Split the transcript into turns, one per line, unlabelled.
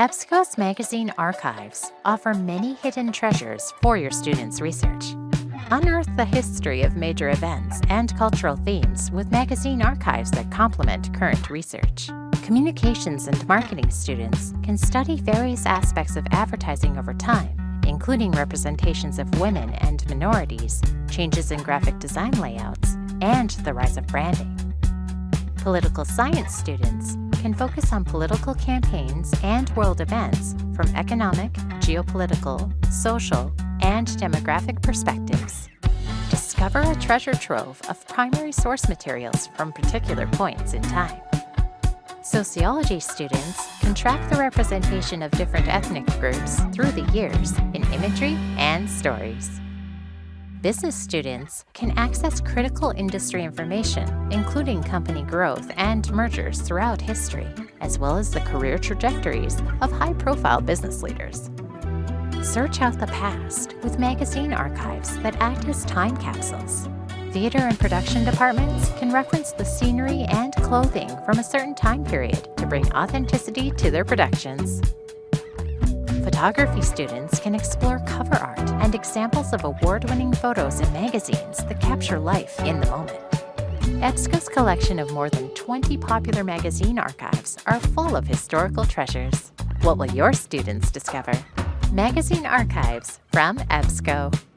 EBSCO's magazine archives offer many hidden treasures for your students' research. Unearth the history of major events and cultural themes with magazine archives that complement current research. Communications and marketing students can study various aspects of advertising over time, including representations of women and minorities, changes in graphic design layouts, and the rise of branding. Political science students can focus on political campaigns and world events from economic, geopolitical, social, and demographic perspectives. Discover a treasure trove of primary source materials from particular points in time. Sociology students can track the representation of different ethnic groups through the years in imagery and stories. Business students can access critical industry information, including company growth and mergers throughout history, as well as the career trajectories of high-profile business leaders. Search out the past with magazine archives that act as time capsules. Theater and production departments can reference the scenery and clothing from a certain time period to bring authenticity to their productions. Photography students can explore cover art and examples of award-winning photos in magazines that capture life in the moment. EBSCO's collection of more than 20 popular magazine archives are full of historical treasures. What will your students discover? Magazine archives from EBSCO.